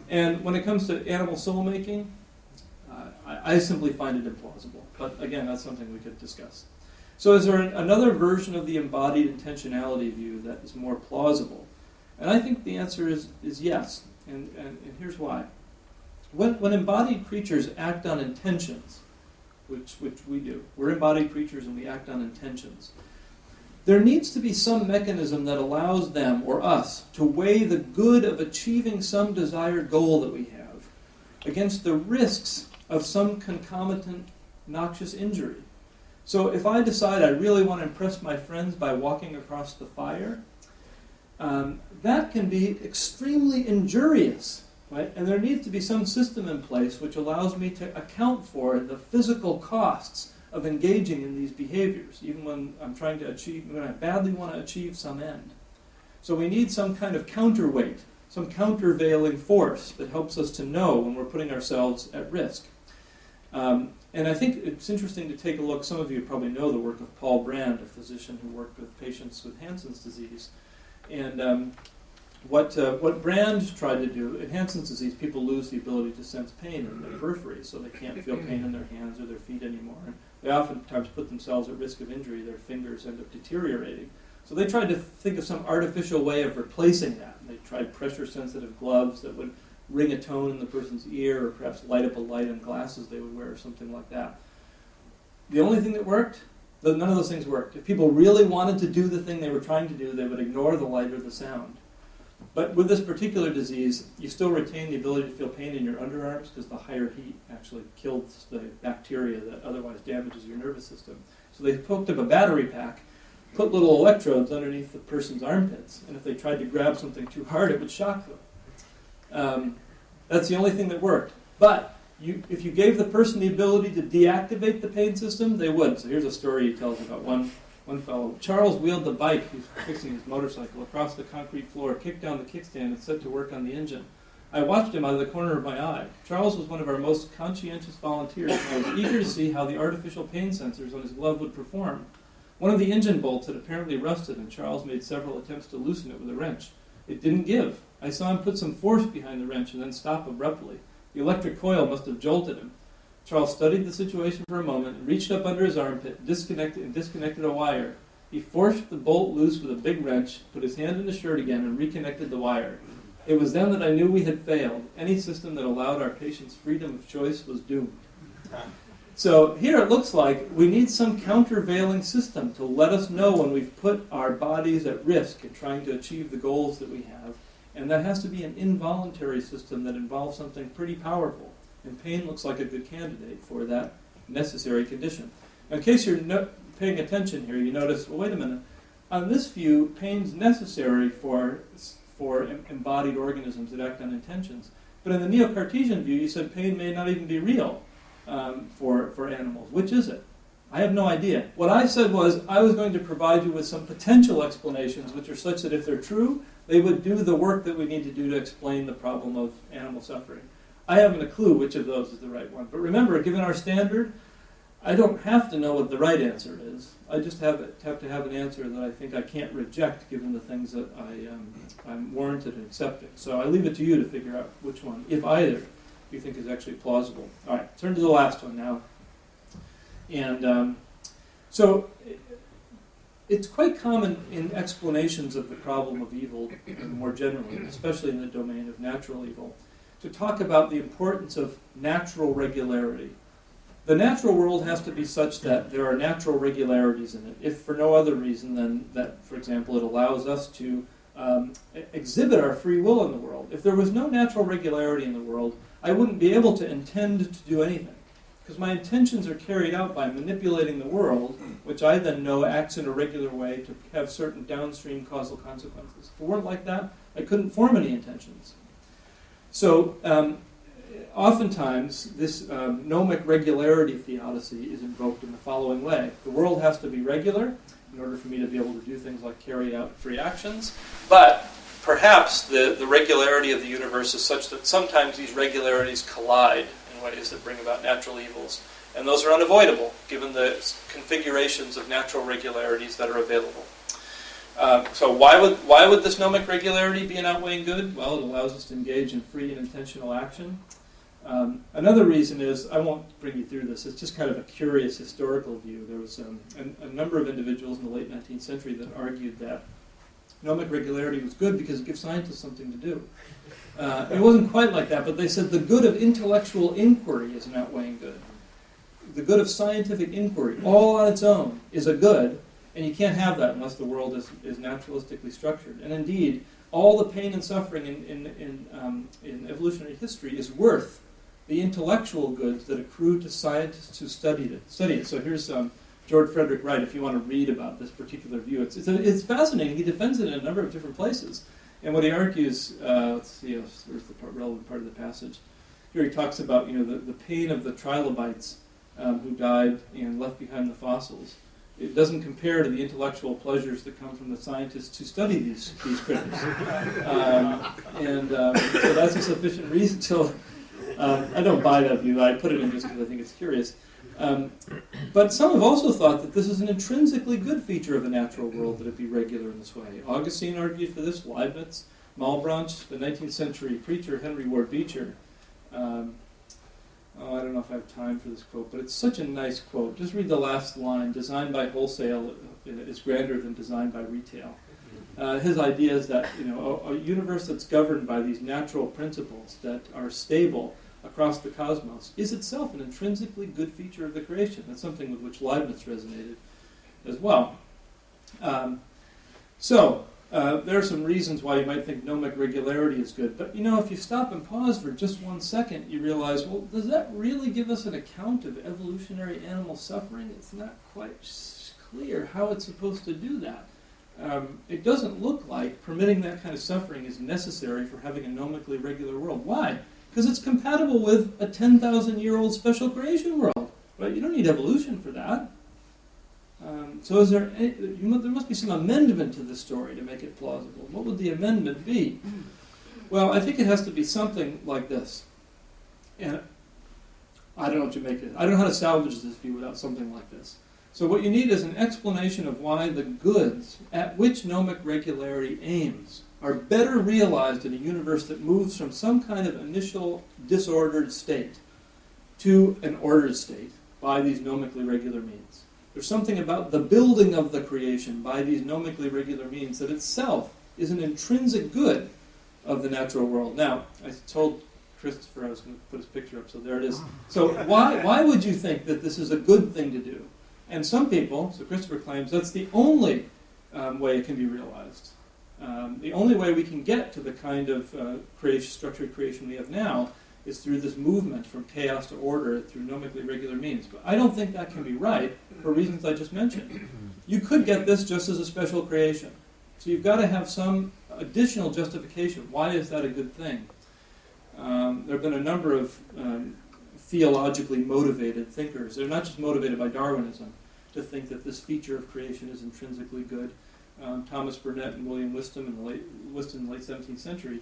[SPEAKER 2] And when it comes to animal soul-making, I simply find it implausible. But again, that's something we could discuss. So is there another version of the embodied intentionality view that is more plausible? And I think the answer is yes. And here's why. When embodied creatures act on intentions, which we do, we're embodied creatures and we act on intentions, there needs to be some mechanism that allows them, or us, to weigh the good of achieving some desired goal that we have against the risks of some concomitant noxious injury. So if I decide I really want to impress my friends by walking across the fire, that can be extremely injurious, right? And there needs to be some system in place which allows me to account for the physical costs of engaging in these behaviors, even when when I badly want to achieve some end. So we need some kind of counterweight, some countervailing force that helps us to know when we're putting ourselves at risk. And I think it's interesting to take a look. Some of you probably know the work of Paul Brand, a physician who worked with patients with Hansen's disease. And what Brand tried to do, in Hansen's disease, people lose the ability to sense pain in their periphery, so they can't feel pain in their hands or their feet anymore. And they oftentimes put themselves at risk of injury. Their fingers end up deteriorating. So they tried to think of some artificial way of replacing that. And they tried pressure-sensitive gloves that would ring a tone in the person's ear, or perhaps light up a light in glasses they would wear, or something like that. The only thing that worked, none of those things worked. If people really wanted to do the thing they were trying to do, they would ignore the light or the sound. But with this particular disease, you still retain the ability to feel pain in your underarms because the higher heat actually kills the bacteria that otherwise damages your nervous system. So they hooked up a battery pack, put little electrodes underneath the person's armpits, and if they tried to grab something too hard, it would shock them. That's the only thing that worked. But if you gave the person the ability to deactivate the pain system, they would. So here's a story he tells about one One fellow, Charles wheeled the bike, he was fixing his motorcycle, across the concrete floor, kicked down the kickstand, and set to work on the engine. I watched him out of the corner of my eye. Charles was one of our most conscientious volunteers, and I was eager to see how the artificial pain sensors on his glove would perform. One of the engine bolts had apparently rusted, and Charles made several attempts to loosen it with a wrench. It didn't give. I saw him put some force behind the wrench and then stop abruptly. The electric coil must have jolted him. Charles studied the situation for a moment, reached up under his armpit, disconnected a wire. He forced the bolt loose with a big wrench, put his hand in the shirt again, and reconnected the wire. It was then that I knew we had failed. Any system that allowed our patients freedom of choice was doomed. So here it looks like we need some countervailing system to let us know when we've put our bodies at risk in trying to achieve the goals that we have. And that has to be an involuntary system that involves something pretty powerful. And pain looks like a good candidate for that necessary condition. Now, in case you're paying attention here, you notice, well, wait a minute. On this view, pain's necessary for embodied organisms that act on intentions. But in the Neo-Cartesian view, you said pain may not even be real for animals. Which is it? I have no idea. What I said was I was going to provide you with some potential explanations which are such that if they're true, they would do the work that we need to do to explain the problem of animal suffering. I haven't a clue which of those is the right one. But remember, given our standard, I don't have to know what the right answer is. I just have to have an answer that I think I can't reject given the things that I'm warranted in accepting. So I leave it to you to figure out which one, if either, you think is actually plausible. All right, turn to the last one now. And so it's quite common in explanations of the problem of evil, more generally, especially in the domain of natural evil, to talk about the importance of natural regularity. The natural world has to be such that there are natural regularities in it, if for no other reason than that, for example, it allows us to exhibit our free will in the world. If there was no natural regularity in the world, I wouldn't be able to intend to do anything, because my intentions are carried out by manipulating the world, which I then know acts in a regular way to have certain downstream causal consequences. If it weren't like that, I couldn't form any intentions. So oftentimes, this gnomic regularity theodicy is invoked in the following way. The world has to be regular in order for me to be able to do things like carry out free actions, but perhaps the regularity of the universe is such that sometimes these regularities collide in ways that bring about natural evils. And those are unavoidable, given the configurations of natural regularities that are available. So why would this gnomic regularity be an outweighing good? Well, it allows us to engage in free and intentional action. Another reason is, I won't bring you through this, it's just kind of a curious historical view. There was a number of individuals in the late 19th century that argued that gnomic regularity was good because it gives scientists something to do. It wasn't quite like that, but they said the good of intellectual inquiry is an outweighing good. The good of scientific inquiry, all on its own, is a good, and you can't have that unless the world is naturalistically structured. And indeed, all the pain and suffering in evolutionary history is worth the intellectual goods that accrue to scientists who study it. So here's George Frederick Wright, if you want to read about this particular view. It's fascinating. He defends it in a number of different places. And what he argues, let's see, where's the relevant part of the passage? Here he talks about the pain of the trilobites who died and left behind the fossils. It doesn't compare to the intellectual pleasures that come from the scientists who study these critters. So that's a sufficient reason to... I don't buy that view. I put it in just because I think it's curious. But some have also thought that this is an intrinsically good feature of the natural world, that it be regular in this way. Augustine argued for this, Leibniz, Malebranche, the 19th century preacher Henry Ward Beecher. I don't know if I have time for this quote, but it's such a nice quote. Just read the last line. Design by wholesale is grander than design by retail. His idea is that a universe that's governed by these natural principles that are stable across the cosmos is itself an intrinsically good feature of the creation. That's something with which Leibniz resonated as well. There are some reasons why you might think gnomic regularity is good. But if you stop and pause for just 1 second, you realize, well, does that really give us an account of evolutionary animal suffering? It's not quite clear how it's supposed to do that. It doesn't look like permitting that kind of suffering is necessary for having a gnomically regular world. Why? Because it's compatible with a 10,000-year-old special creation world. Right? You don't need evolution for that. So is there there must be some amendment to this story to make it plausible. What would the amendment be? Well, I think it has to be something like this. And I don't know what you make it. I don't know how to salvage this view without something like this. So what you need is an explanation of why the goods at which gnomic regularity aims are better realized in a universe that moves from some kind of initial disordered state to an ordered state by these gnomically regular means. There's something about the building of the creation by these gnomically regular means that itself is an intrinsic good of the natural world. Now, I told Christopher I was going to put his picture up, so there it is. So why would you think that this is a good thing to do? And some people, so Christopher claims, that's the only way it can be realized. The only way we can get to the kind of structured creation we have now is through this movement from chaos to order through gnomically regular means. But I don't think that can be right for reasons I just mentioned. You could get this just as a special creation. So you've got to have some additional justification. Why is that a good thing? There have been a number of theologically motivated thinkers. They're not just motivated by Darwinism to think that this feature of creation is intrinsically good. Thomas Burnet and William Whiston in the late 17th century.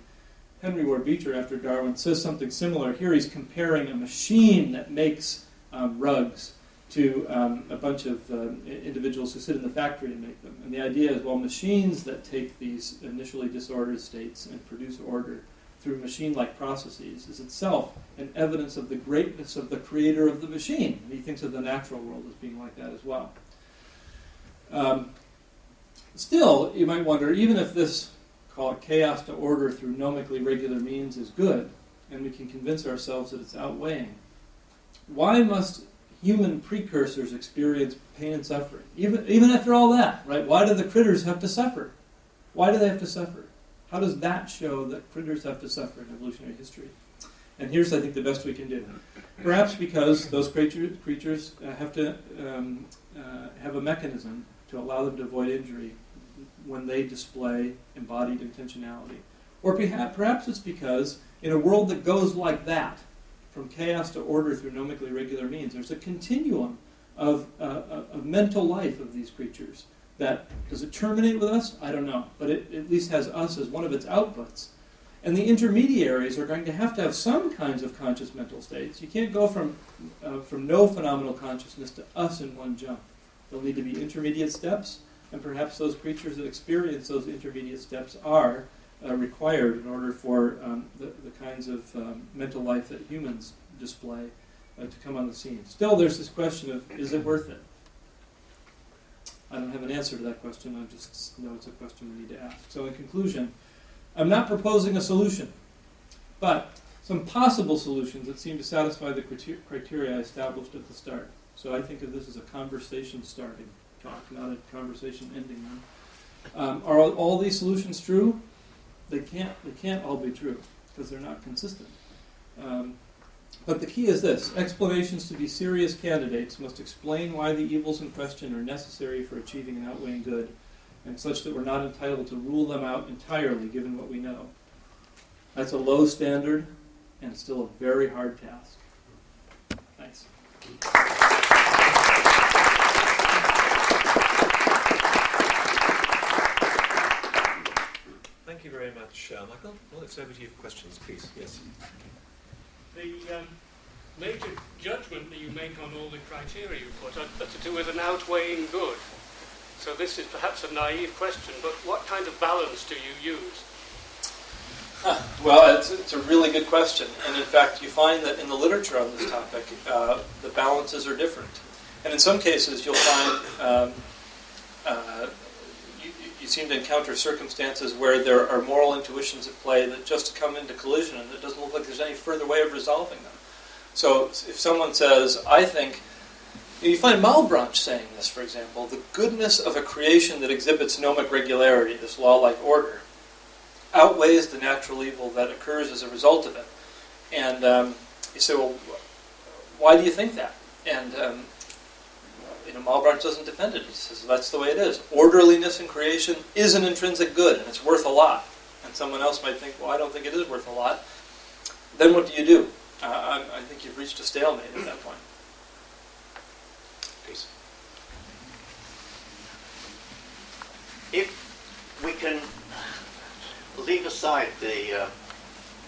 [SPEAKER 2] Henry Ward Beecher, after Darwin, says something similar. Here he's comparing a machine that makes rugs to a bunch of individuals who sit in the factory and make them. And the idea is, well, machines that take these initially disordered states and produce order through machine-like processes is itself an evidence of the greatness of the creator of the machine. And he thinks of the natural world as being like that as well. Still, you might wonder, even if this, call it chaos to order through gnomically regular means, is good, and we can convince ourselves that it's outweighing, why must human precursors experience pain and suffering? Even after all that, right? Why do the critters have to suffer? Why do they have to suffer? How does that show that critters have to suffer in evolutionary history? And here's, I think, the best we can do. Perhaps because those creatures have to have a mechanism to allow them to avoid injury when they display embodied intentionality. Or perhaps it's because in a world that goes like that, from chaos to order through gnomically regular means, there's a continuum of mental life of these creatures. That, does it terminate with us? I don't know. But it at least has us as one of its outputs. And the intermediaries are going to have some kinds of conscious mental states. You can't go from no phenomenal consciousness to us in one jump. There'll need to be intermediate steps, and perhaps those creatures that experience those intermediate steps are required in order for the kinds of mental life that humans display to come on the scene. Still, there's this question of, is it worth it? I don't have an answer to that question. I just know it's a question we need to ask. So in conclusion, I'm not proposing a solution, but some possible solutions that seem to satisfy the criteria I established at the start. So I think of this as a conversation starting talk, not a conversation ending one. Are all these solutions true? They can't all be true because they're not consistent. But the key is this: explanations to be serious candidates must explain why the evils in question are necessary for achieving an outweighing good, and such that we're not entitled to rule them out entirely given what we know. That's a low standard and still a very hard task. Thanks.
[SPEAKER 1] Thank you very much, Michael. Well, it's over to you for questions, please. Yes.
[SPEAKER 4] The major judgment that you make on all the criteria you put are to do with an outweighing good. So this is perhaps a naive question, but what kind of balance do you use?
[SPEAKER 2] Well, it's a really good question. And in fact, you find that in the literature on this topic, the balances are different. And in some cases, you'll find you seem to encounter circumstances where there are moral intuitions at play that just come into collision, and it doesn't look like there's any further way of resolving them. So if someone says, I think, you find Malebranche saying this, for example, the goodness of a creation that exhibits gnomic regularity, this law-like order, outweighs the natural evil that occurs as a result of it. And you say, well, why do you think that? And Malebranche doesn't defend it. He says, that's the way it is. Orderliness in creation is an intrinsic good, and it's worth a lot. And someone else might think, well, I don't think it is worth a lot. Then what do? I think you've reached a stalemate at that point.
[SPEAKER 1] Please.
[SPEAKER 5] if we can leave aside the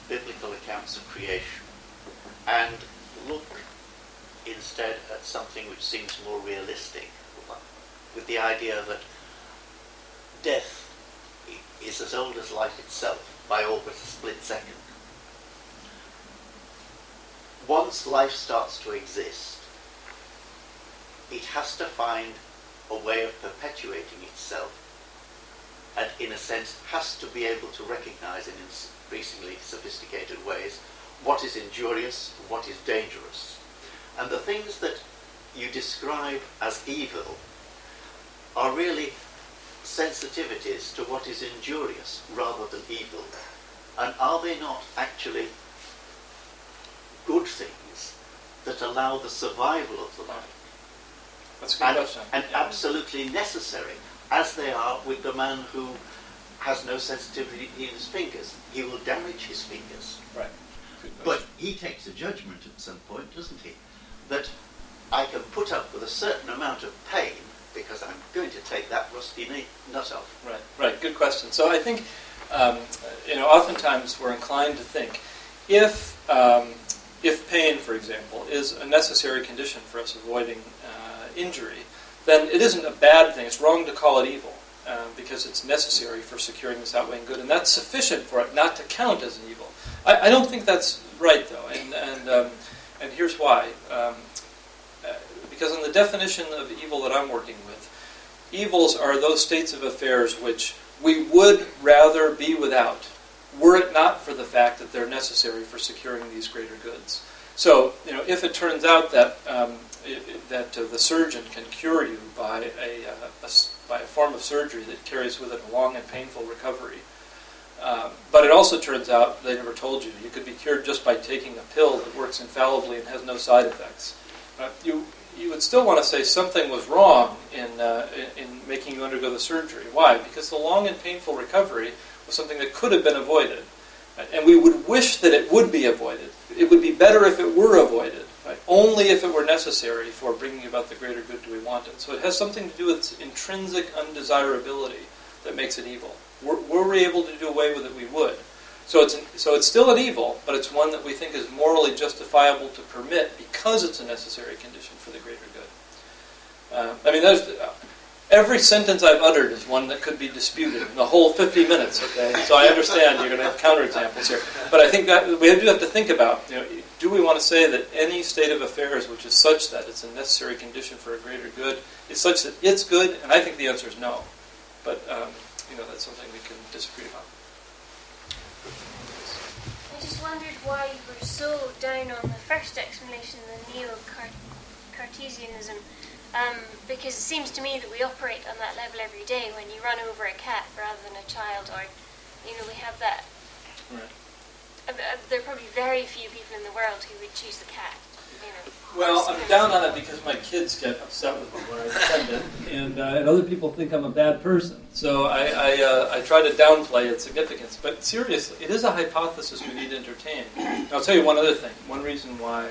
[SPEAKER 5] biblical accounts of creation and look instead at something which seems more realistic, with the idea that death is as old as life itself by all but a split second. Once life starts to exist, it has to find a way of perpetuating itself, and in a sense has to be able to recognize in increasingly sophisticated ways what is injurious and what is dangerous. And the things that you describe as evil are really sensitivities to what is injurious rather than evil. And are they not actually good things that allow the survival of the life?
[SPEAKER 2] That's a good question.
[SPEAKER 5] And absolutely necessary, as they are with the man who has no sensitivity in his fingers. He will damage his fingers.
[SPEAKER 2] Right.
[SPEAKER 5] But he takes a judgment at some point, doesn't he? That I can put up with a certain amount of pain because I'm going to take that rusty nut off.
[SPEAKER 2] Right, right. Good question. So I think, oftentimes we're inclined to think if pain, for example, is a necessary condition for us avoiding injury, then it isn't a bad thing. It's wrong to call it evil because it's necessary for securing this outweighing good, and that's sufficient for it not to count as an evil. I don't think that's right, though, and here's why. Because in the definition of evil that I'm working with, evils are those states of affairs which we would rather be without, were it not for the fact that they're necessary for securing these greater goods. So, if it turns out that the surgeon can cure you by a form of surgery that carries with it a long and painful recovery, but it also turns out, they never told you, you could be cured just by taking a pill that works infallibly and has no side effects. You would still want to say something was wrong in making you undergo the surgery. Why? Because the long and painful recovery was something that could have been avoided. And we would wish that it would be avoided. It would be better if it were avoided, right? Only if it were necessary for bringing about the greater good do we want it. So it has something to do with its intrinsic undesirability that makes it evil. Were we able to do away with it, we would. So it's still an evil, but it's one that we think is morally justifiable to permit because it's a necessary condition for the greater good. Every sentence I've uttered is one that could be disputed in the whole 50 minutes, okay? So I understand you're going to have counterexamples here. But I think that we do have to think about, do we want to say that any state of affairs which is such that it's a necessary condition for a greater good is such that it's good? And I think the answer is no. But, that's something we can disagree about.
[SPEAKER 6] I just wondered why you were so down on the first explanation, the neo-Cartesianism, because it seems to me that we operate on that level every day when you run over a cat rather than a child, or, we have that.
[SPEAKER 2] Right.
[SPEAKER 6] There are probably very few people in the world who would choose the cat.
[SPEAKER 2] Well, I'm down on it because my kids get upset with me when I defend it, and other people think I'm a bad person. So I try to downplay its significance. But seriously, it is a hypothesis we need to entertain. And I'll tell you one other thing. One reason why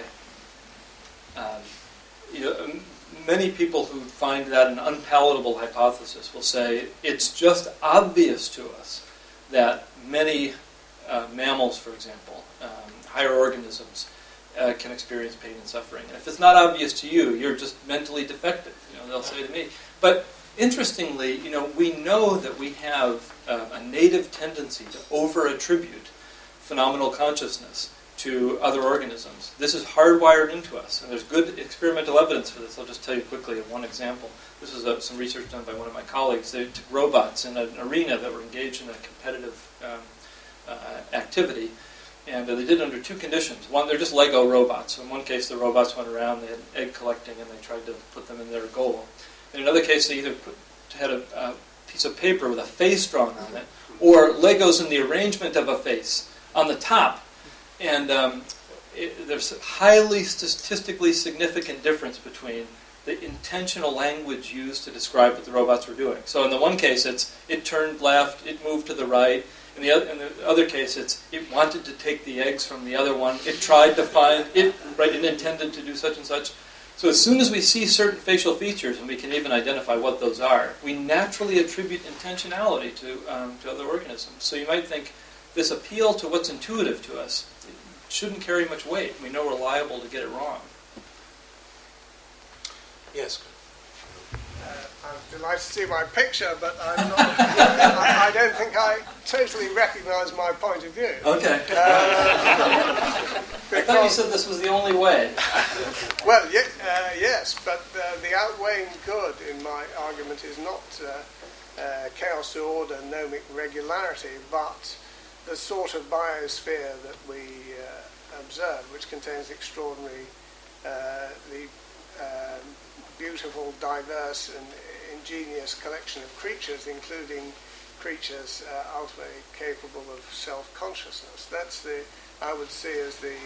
[SPEAKER 2] many people who find that an unpalatable hypothesis will say it's just obvious to us that many mammals, for example, higher organisms, can experience pain and suffering. And if it's not obvious to you, you're just mentally defective, they'll say to me. But interestingly, we know that we have a native tendency to over-attribute phenomenal consciousness to other organisms. This is hardwired into us, and there's good experimental evidence for this. I'll just tell you quickly of one example. This is some research done by one of my colleagues. They took robots in an arena that were engaged in a competitive activity, and they did it under two conditions. One, they're just Lego robots. So in one case, the robots went around, they had egg collecting, and they tried to put them in their goal. In another case, they either had a piece of paper with a face drawn on it, or Legos in the arrangement of a face on the top. And there's a highly statistically significant difference between the intentional language used to describe what the robots were doing. So in the one case, it turned left, it moved to the right. In the other case, it wanted to take the eggs from the other one. It tried to find it intended to do such and such. So as soon as we see certain facial features, and we can even identify what those are, we naturally attribute intentionality to other organisms. So you might think this appeal to what's intuitive to us shouldn't carry much weight. We know we're liable to get it wrong.
[SPEAKER 1] Yes.
[SPEAKER 7] I'm delighted to see my picture, but I'm not. I don't think I totally recognise my point of view.
[SPEAKER 2] Okay. I thought you said this was the only way.
[SPEAKER 7] Well, yes, but the outweighing good in my argument is not chaos to order, gnomic regularity, but the sort of biosphere that we observe, which contains extraordinary, beautiful, diverse and ingenious collection of creatures, including creatures ultimately capable of self-consciousness. That's I would see as the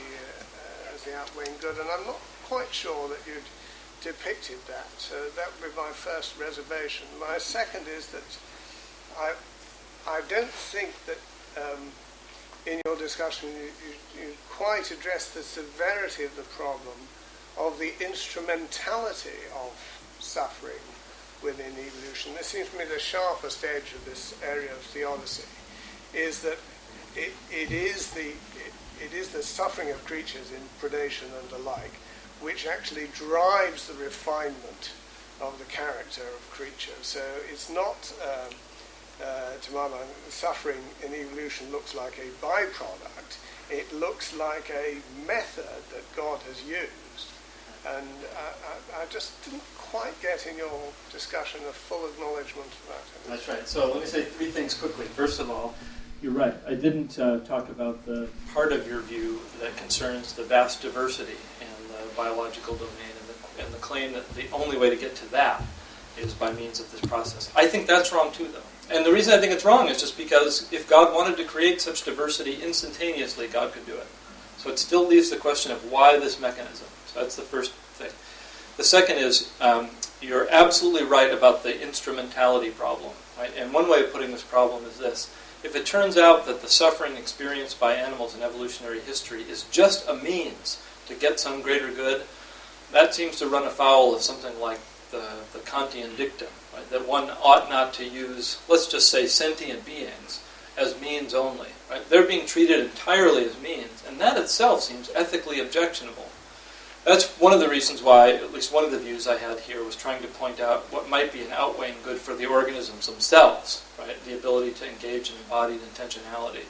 [SPEAKER 7] outweighing good, and I'm not quite sure that you'd depicted that. So that would be my first reservation. My second is that I don't think that in your discussion you quite addressed the severity of the problem of the instrumentality of suffering within evolution. This seems to me the sharpest edge of this area of theodicy, is that it is the suffering of creatures in predation and the like which actually drives the refinement of the character of creatures. So it's not, to my mind, suffering in evolution looks like a byproduct. It looks like a method that God has used. And I just didn't quite get in your discussion a full acknowledgement of that.
[SPEAKER 2] That's right. So let me say three things quickly. First of all, you're right. I didn't talk about the part of your view that concerns the vast diversity in the biological domain and the claim that the only way to get to that is by means of this process. I think that's wrong too, though. And the reason I think it's wrong is just because if God wanted to create such diversity instantaneously, God could do it. So it still leaves the question of why this mechanism. So that's the first thing. The second is you're absolutely right about the instrumentality problem. Right? And one way of putting this problem is this. If it turns out that the suffering experienced by animals in evolutionary history is just a means to get some greater good, that seems to run afoul of something like the Kantian dictum, right? That one ought not to use, let's just say, sentient beings as means only. Right? They're being treated entirely as means, and that itself seems ethically objectionable. That's one of the reasons why, at least one of the views I had here, was trying to point out what might be an outweighing good for the organisms themselves, right? The ability to engage in embodied intentionality.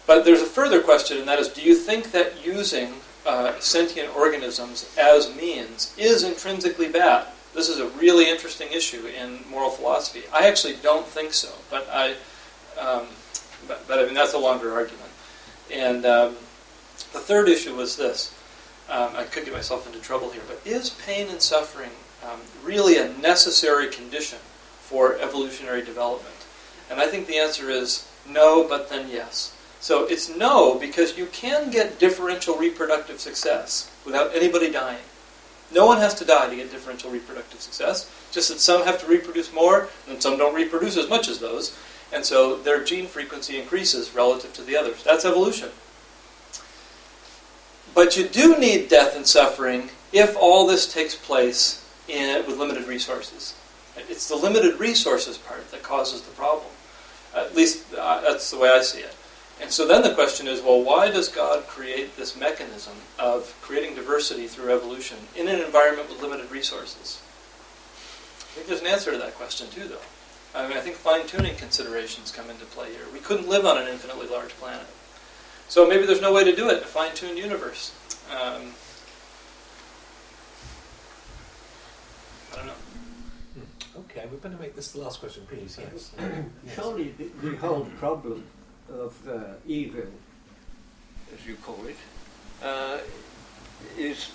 [SPEAKER 2] But there's a further question, and that is, do you think that using sentient organisms as means is intrinsically bad? This is a really interesting issue in moral philosophy. I actually don't think so, but I mean, that's a longer argument. And the third issue was this. I could get myself into trouble here, but is pain and suffering really a necessary condition for evolutionary development? And I think the answer is no, but then yes. So it's no, because you can get differential reproductive success without anybody dying. No one has to die to get differential reproductive success, just that some have to reproduce more, and some don't reproduce as much as those, and so their gene frequency increases relative to the others. That's evolution. But you do need death and suffering if all this takes place with limited resources. It's the limited resources part that causes the problem. At least that's the way I see it. And so then the question is, well, why does God create this mechanism of creating diversity through evolution in an environment with limited resources? I think there's an answer to that question too, though. I mean, I think fine-tuning considerations come into play here. We couldn't live on an infinitely large planet. So maybe there's no way to do it in a fine-tuned universe. I don't know.
[SPEAKER 3] Okay, we better make this the last question, please. Yes.
[SPEAKER 8] Surely the whole problem of evil, as you call it,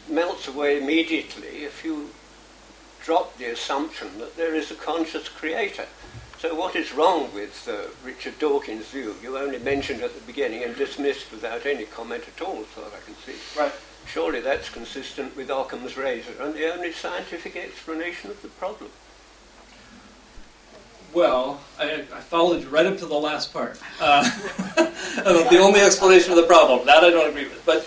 [SPEAKER 8] melts away immediately if you drop the assumption that there is a conscious creator. So what is wrong with Richard Dawkins' view? You only mentioned at the beginning and dismissed without any comment at all, as far as I can see.
[SPEAKER 2] Right.
[SPEAKER 8] Surely that's consistent with Occam's razor and the only scientific explanation of the problem.
[SPEAKER 2] Well, I followed you right up to the last part. The only explanation of the problem. That I don't agree with. But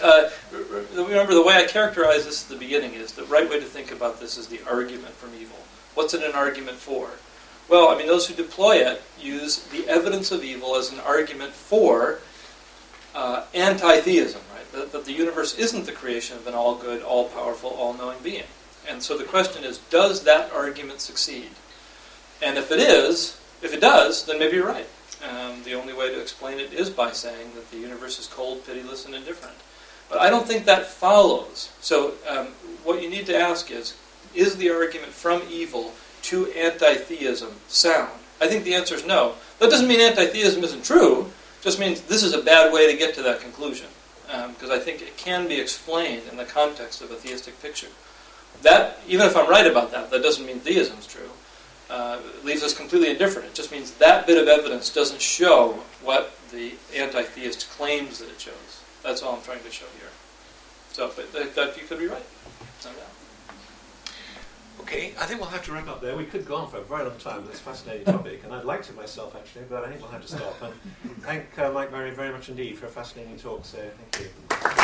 [SPEAKER 2] remember the way I characterize this at the beginning is the right way to think about this is the argument from evil. What's it an argument for? Well, I mean, those who deploy it use the evidence of evil as an argument for anti-theism, right? That the universe isn't the creation of an all-good, all-powerful, all-knowing being. And so the question is, does that argument succeed? And if it does, then maybe you're right. The only way to explain it is by saying that the universe is cold, pitiless, and indifferent. But I don't think that follows. So what you need to ask is the argument from evil to anti-theism sound? I think the answer is no. That doesn't mean anti-theism isn't true. It just means this is a bad way to get to that conclusion. Because I think it can be explained in the context of a theistic picture. That, even if I'm right about that, that doesn't mean theism's true. It leaves us completely indifferent. It just means that bit of evidence doesn't show what the anti-theist claims that it shows. That's all I'm trying to show here. So, but that you could be right.
[SPEAKER 3] Okay, I think we'll have to wrap up there. We could go on for a very long time with this fascinating topic, and I'd like to myself actually, but I think we'll have to stop. And thank Mike Murray very much indeed for a fascinating talk. So thank you.